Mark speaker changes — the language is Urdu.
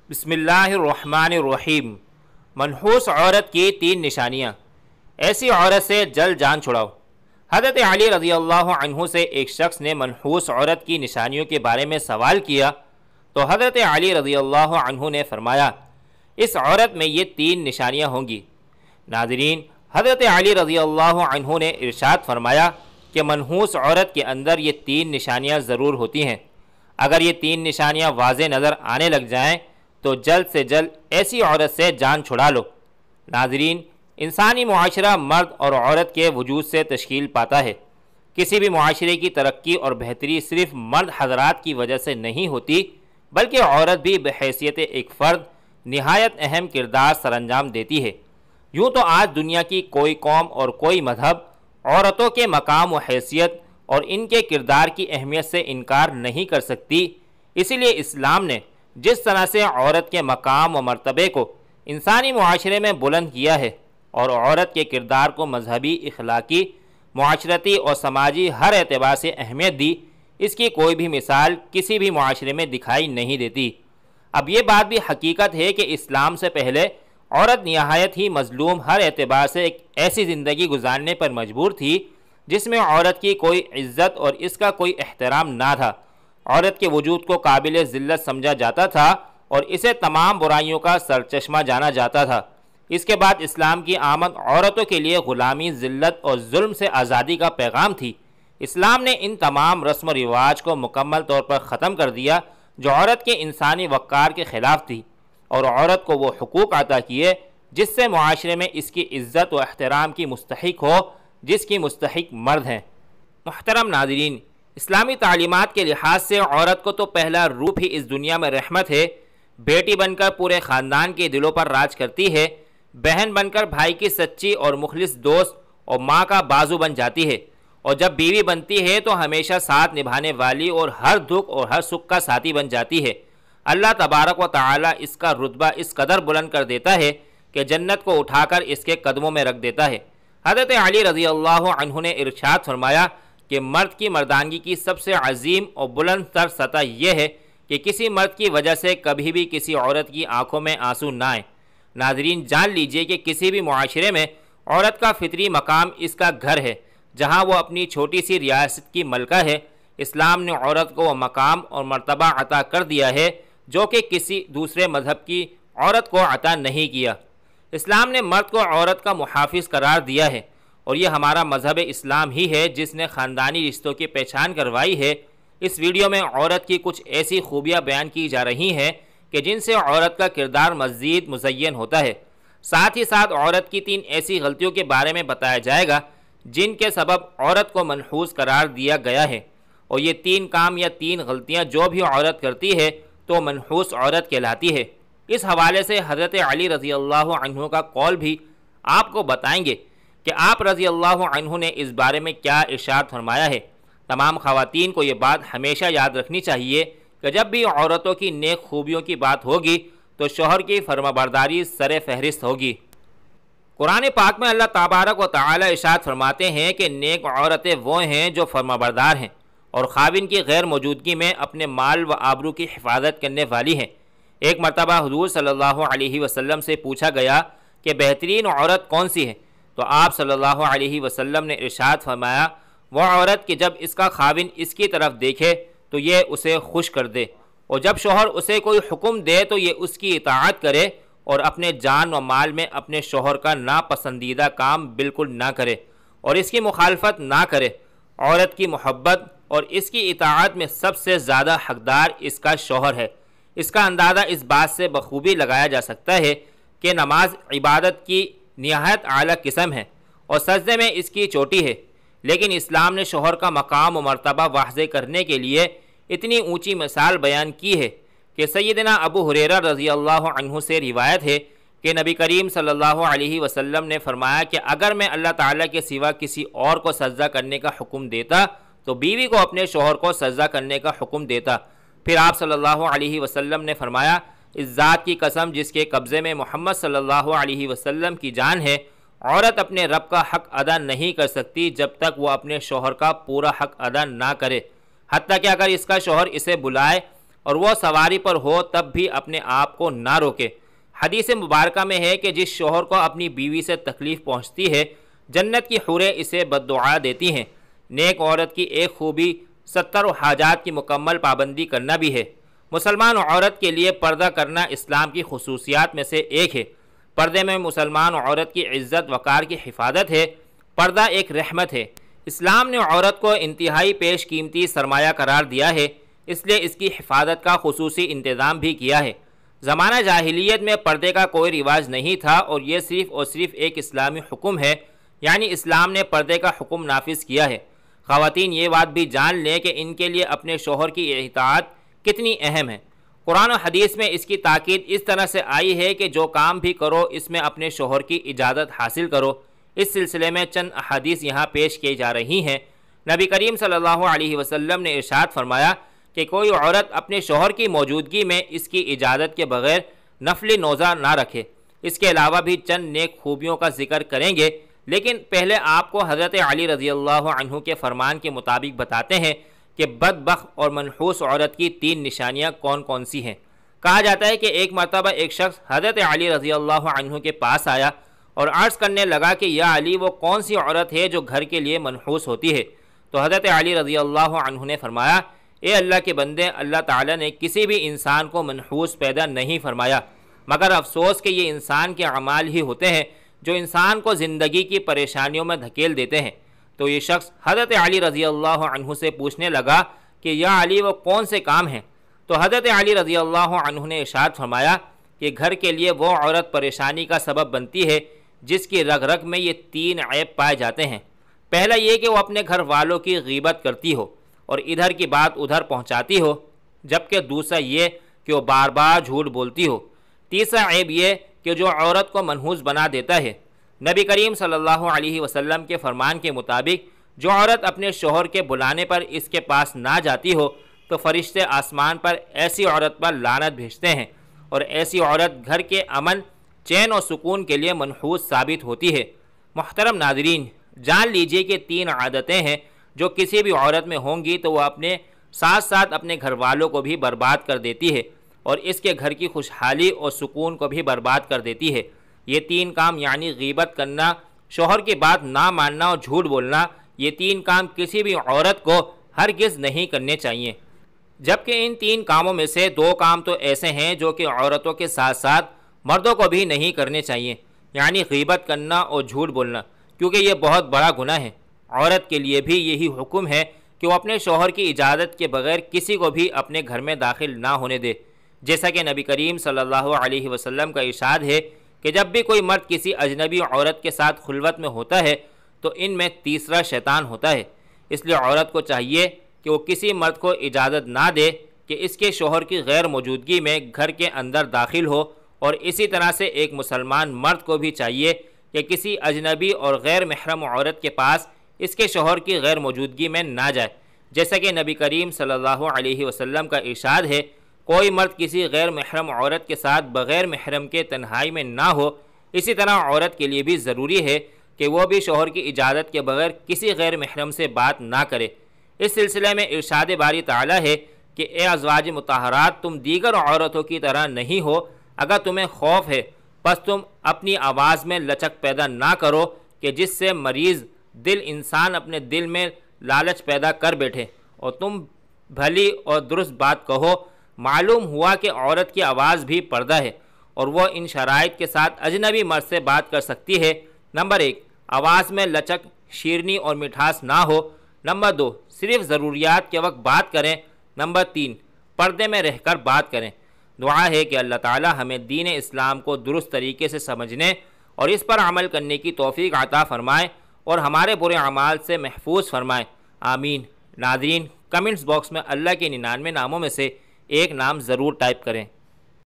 Speaker 1: بسم اللہ الرحمن الرحیم۔ منحوس عورت کی 3 نشانیاں۔ ایسی عورت سے جلد جان چھڑاؤ۔ حضرت علی رضی اللہ عنہ سے ایک شخص نے منحوس عورت کی نشانیوں کے بارے میں سوال کیا تو حضرت علی رضی اللہ عنہ نے فرمایا اس عورت میں یہ 3 نشانیاں ہوں گی۔ ناظرین، حضرت علی رضی اللہ عنہ نے ارشاد فرمایا کہ منحوس عورت کے اندر یہ 3 نشانیاں ضرور ہوتی ہیں۔ اگر یہ 3 نشانیاں واضح نظر آنے لگ جائیں تو جلد سے جلد ایسی عورت سے جان چھڑا لو۔ ناظرین، انسانی معاشرہ مرد اور عورت کے وجود سے تشکیل پاتا ہے۔ کسی بھی معاشرے کی ترقی اور بہتری صرف مرد حضرات کی وجہ سے نہیں ہوتی، بلکہ عورت بھی بحیثیت ایک فرد نہایت اہم کردار سر انجام دیتی ہے۔ یوں تو آج دنیا کی کوئی قوم اور کوئی مذہب عورتوں کے مقام و حیثیت اور ان کے کردار کی اہمیت سے انکار نہیں کر سکتی۔ اسی لیے اسلام نے جس طرح سے عورت کے مقام و مرتبے کو انسانی معاشرے میں بلند کیا ہے اور عورت کے کردار کو مذہبی، اخلاقی، معاشرتی اور سماجی ہر اعتبار سے اہمیت دی، اس کی کوئی بھی مثال کسی بھی معاشرے میں دکھائی نہیں دیتی۔ اب یہ بات بھی حقیقت ہے کہ اسلام سے پہلے عورت نہایت ہی مظلوم ہر اعتبار سے ایک ایسی زندگی گزارنے پر مجبور تھی جس میں عورت کی کوئی عزت اور اس کا کوئی احترام نہ تھا۔ عورت کے وجود کو قابل ذلت سمجھا جاتا تھا اور اسے تمام برائیوں کا سرچشمہ جانا جاتا تھا۔ اس کے بعد اسلام کی آمد عورتوں کے لیے غلامی، ذلت اور ظلم سے آزادی کا پیغام تھی۔ اسلام نے ان تمام رسم و رواج کو مکمل طور پر ختم کر دیا جو عورت کے انسانی وقار کے خلاف تھی، اور عورت کو وہ حقوق عطا کیے جس سے معاشرے میں اس کی عزت و احترام کی مستحق ہو جس کی مستحق مرد ہیں۔ محترم ناظرین، اسلامی تعلیمات کے لحاظ سے عورت کو تو پہلا روپ ہی اس دنیا میں رحمت ہے۔ بیٹی بن کر پورے خاندان کے دلوں پر راج کرتی ہے، بہن بن کر بھائی کی سچی اور مخلص دوست اور ماں کا بازو بن جاتی ہے، اور جب بیوی بنتی ہے تو ہمیشہ ساتھ نبھانے والی اور ہر دکھ اور ہر سکھ کا ساتھی بن جاتی ہے۔ اللہ تبارک و تعالی اس کا رتبہ اس قدر بلند کر دیتا ہے کہ جنت کو اٹھا کر اس کے قدموں میں رکھ دیتا ہے۔ حضرت علی رضی اللہ عنہ نے ارشاد فرمایا کہ مرد کی مردانگی کی سب سے عظیم اور بلند تر سطح یہ ہے کہ کسی مرد کی وجہ سے کبھی بھی کسی عورت کی آنکھوں میں آنسو نہ آئیں۔ ناظرین، جان لیجئے کہ کسی بھی معاشرے میں عورت کا فطری مقام اس کا گھر ہے جہاں وہ اپنی چھوٹی سی ریاست کی ملکہ ہے۔ اسلام نے عورت کو وہ مقام اور مرتبہ عطا کر دیا ہے جو کہ کسی دوسرے مذہب کی عورت کو عطا نہیں کیا۔ اسلام نے مرد کو عورت کا محافظ قرار دیا ہے، اور یہ ہمارا مذہب اسلام ہی ہے جس نے خاندانی رشتوں کی پہچان کروائی ہے۔ اس ویڈیو میں عورت کی کچھ ایسی خوبیاں بیان کی جا رہی ہیں کہ جن سے عورت کا کردار مزید مزین ہوتا ہے۔ ساتھ ہی ساتھ عورت کی 3 ایسی غلطیوں کے بارے میں بتایا جائے گا جن کے سبب عورت کو منحوس قرار دیا گیا ہے، اور یہ 3 کام یا 3 غلطیاں جو بھی عورت کرتی ہے تو منحوس عورت کہلاتی ہے۔ اس حوالے سے حضرت علی رضی اللہ عنہ کا قول بھی آپ کو بتائیں گے کہ آپ رضی اللہ عنہ نے اس بارے میں کیا ارشاد فرمایا ہے۔ تمام خواتین کو یہ بات ہمیشہ یاد رکھنی چاہیے کہ جب بھی عورتوں کی نیک خوبیوں کی بات ہوگی تو شوہر کی فرمانبرداری سر فہرست ہوگی۔ قرآن پاک میں اللہ تبارک و تعالی ارشاد فرماتے ہیں کہ نیک عورتیں وہ ہیں جو فرمانبردار ہیں اور خاوند کی غیر موجودگی میں اپنے مال و آبرو کی حفاظت کرنے والی ہیں۔ ایک مرتبہ حضور صلی اللہ علیہ وسلم سے پوچھا گیا کہ بہترین عورت کون سی ہے، تو آپ صلی اللہ علیہ وسلم نے ارشاد فرمایا وہ عورت کہ جب اس کا خاوند اس کی طرف دیکھے تو یہ اسے خوش کر دے، اور جب شوہر اسے کوئی حکم دے تو یہ اس کی اطاعت کرے اور اپنے جان و مال میں اپنے شوہر کا ناپسندیدہ کام بالکل نہ کرے اور اس کی مخالفت نہ کرے۔ عورت کی محبت اور اس کی اطاعت میں سب سے زیادہ حقدار اس کا شوہر ہے۔ اس کا اندازہ اس بات سے بخوبی لگایا جا سکتا ہے کہ نماز عبادت کی نہایت اعلیٰ قسم ہے اور سجدے میں اس کی چوٹی ہے، لیکن اسلام نے شوہر کا مقام و مرتبہ واضح کرنے کے لیے اتنی اونچی مثال بیان کی ہے کہ سیدنا ابو ہریرہ رضی اللہ عنہ سے روایت ہے کہ نبی کریم صلی اللہ علیہ وسلم نے فرمایا کہ اگر میں اللہ تعالیٰ کے سوا کسی اور کو سجدہ کرنے کا حکم دیتا تو بیوی کو اپنے شوہر کو سجدہ کرنے کا حکم دیتا۔ پھر آپ صلی اللہ علیہ وسلم نے فرمایا اس ذات کی قسم جس کے قبضے میں محمد صلی اللہ علیہ وسلم کی جان ہے، عورت اپنے رب کا حق ادا نہیں کر سکتی جب تک وہ اپنے شوہر کا پورا حق ادا نہ کرے، حتیٰ کہ اگر اس کا شوہر اسے بلائے اور وہ سواری پر ہو تب بھی اپنے آپ کو نہ روکے۔ حدیث مبارکہ میں ہے کہ جس شوہر کو اپنی بیوی سے تکلیف پہنچتی ہے جنت کی حوریں اسے بددعا دیتی ہیں۔ نیک عورت کی ایک خوبی 70 حاجات کی مکمل پابندی کرنا بھی ہے۔ مسلمان عورت کے لیے پردہ کرنا اسلام کی خصوصیات میں سے ایک ہے۔ پردے میں مسلمان عورت کی عزت وقار کی حفاظت ہے۔ پردہ ایک رحمت ہے۔ اسلام نے عورت کو انتہائی پیش قیمتی سرمایہ قرار دیا ہے، اس لیے اس کی حفاظت کا خصوصی انتظام بھی کیا ہے۔ زمانہ جاہلیت میں پردے کا کوئی رواج نہیں تھا اور یہ صرف اور صرف ایک اسلامی حکم ہے، یعنی اسلام نے پردے کا حکم نافذ کیا ہے۔ خواتین یہ بات بھی جان لیں کہ ان کے لیے اپنے شوہر کی اطاعت کتنی اہم ہے۔ قرآن و حدیث میں اس کی تاکید اس طرح سے آئی ہے کہ جو کام بھی کرو اس میں اپنے شوہر کی اجازت حاصل کرو۔ اس سلسلے میں چند احادیث یہاں پیش کی جا رہی ہیں۔ نبی کریم صلی اللہ علیہ وسلم نے ارشاد فرمایا کہ کوئی عورت اپنے شوہر کی موجودگی میں اس کی اجازت کے بغیر نفلی روزہ نہ رکھے۔ اس کے علاوہ بھی چند نیک خوبیوں کا ذکر کریں گے، لیکن پہلے آپ کو حضرت علی رضی اللہ عنہ کے فرمان کے مطابق بتاتے ہیں کہ بدبخت اور منحوس عورت کی 3 نشانیاں کون کون سی ہیں۔ کہا جاتا ہے کہ ایک مرتبہ ایک شخص حضرت علی رضی اللہ عنہ کے پاس آیا اور عرض کرنے لگا کہ یا علی، وہ کون سی عورت ہے جو گھر کے لیے منحوس ہوتی ہے؟ تو حضرت علی رضی اللہ عنہ نے فرمایا، اے اللہ کے بندے، اللہ تعالیٰ نے کسی بھی انسان کو منحوس پیدا نہیں فرمایا، مگر افسوس کہ یہ انسان کے اعمال ہی ہوتے ہیں جو انسان کو زندگی کی پریشانیوں میں دھکیل دیتے ہیں۔ تو یہ شخص حضرت علی رضی اللہ عنہ سے پوچھنے لگا کہ یا علی، وہ کون سے کام ہیں؟ تو حضرت علی رضی اللہ عنہ نے ارشاد فرمایا کہ گھر کے لیے وہ عورت پریشانی کا سبب بنتی ہے جس کی رگ رگ میں یہ 3 عیب پائے جاتے ہیں۔ پہلا یہ کہ وہ اپنے گھر والوں کی غیبت کرتی ہو اور ادھر کی بات ادھر پہنچاتی ہو، جبکہ دوسرا یہ کہ وہ بار بار جھوٹ بولتی ہو۔ تیسرا عیب یہ کہ جو عورت کو منحوس بنا دیتا ہے۔ نبی کریم صلی اللہ علیہ وسلم کے فرمان کے مطابق جو عورت اپنے شوہر کے بلانے پر اس کے پاس نہ جاتی ہو تو فرشتے آسمان پر ایسی عورت پر لعنت بھیجتے ہیں، اور ایسی عورت گھر کے امن، چین اور سکون کے لیے منحوس ثابت ہوتی ہے۔ محترم ناظرین، جان لیجئے کہ 3 عادتیں ہیں جو کسی بھی عورت میں ہوں گی تو وہ اپنے ساتھ ساتھ اپنے گھر والوں کو بھی برباد کر دیتی ہے اور اس کے گھر کی خوشحالی اور سکون کو بھی برباد کر دیتی ہے۔ یہ 3 کام یعنی غیبت کرنا، شوہر کی بات نہ ماننا اور جھوٹ بولنا، یہ 3 کام کسی بھی عورت کو ہرگز نہیں کرنے چاہیے۔ جبکہ ان 3 کاموں میں سے 2 کام تو ایسے ہیں جو کہ عورتوں کے ساتھ ساتھ مردوں کو بھی نہیں کرنے چاہیے، یعنی غیبت کرنا اور جھوٹ بولنا، کیونکہ یہ بہت بڑا گناہ ہے۔ عورت کے لیے بھی یہی حکم ہے کہ وہ اپنے شوہر کی اجازت کے بغیر کسی کو بھی اپنے گھر میں داخل نہ ہونے دے، جیسا کہ نبی کریم صلی اللہ علیہ وسلم کا ارشاد ہے کہ جب بھی کوئی مرد کسی اجنبی عورت کے ساتھ خلوت میں ہوتا ہے تو ان میں تیسرا شیطان ہوتا ہے۔ اس لیے عورت کو چاہیے کہ وہ کسی مرد کو اجازت نہ دے کہ اس کے شوہر کی غیر موجودگی میں گھر کے اندر داخل ہو، اور اسی طرح سے ایک مسلمان مرد کو بھی چاہیے کہ کسی اجنبی اور غیر محرم عورت کے پاس اس کے شوہر کی غیر موجودگی میں نہ جائے، جیسا کہ نبی کریم صلی اللہ علیہ وسلم کا ارشاد ہے، کوئی مرد کسی غیر محرم عورت کے ساتھ بغیر محرم کے تنہائی میں نہ ہو۔ اسی طرح عورت کے لیے بھی ضروری ہے کہ وہ بھی شوہر کی اجازت کے بغیر کسی غیر محرم سے بات نہ کرے۔ اس سلسلے میں ارشاد باری تعالیٰ ہے کہ اے ازواج مطہرات، تم دیگر عورتوں کی طرح نہیں ہو، اگر تمہیں خوف ہے پس تم اپنی آواز میں لچک پیدا نہ کرو کہ جس سے مریض دل انسان اپنے دل میں لالچ پیدا کر بیٹھے، اور تم بھلی اور درست بات کہو۔ معلوم ہوا کہ عورت کی آواز بھی پردہ ہے اور وہ ان شرائط کے ساتھ اجنبی مرد سے بات کر سکتی ہے۔ نمبر 1، آواز میں لچک، شیرنی اور مٹھاس نہ ہو۔ نمبر 2، صرف ضروریات کے وقت بات کریں۔ نمبر 3، پردے میں رہ کر بات کریں۔ دعا ہے کہ اللہ تعالی ہمیں دین اسلام کو درست طریقے سے سمجھنے اور اس پر عمل کرنے کی توفیق عطا فرمائے اور ہمارے برے اعمال سے محفوظ فرمائے، آمین۔ ناظرین، کمنٹس باکس میں اللہ کے 99 ناموں میں سے ایک نام ضرور ٹائپ کریں۔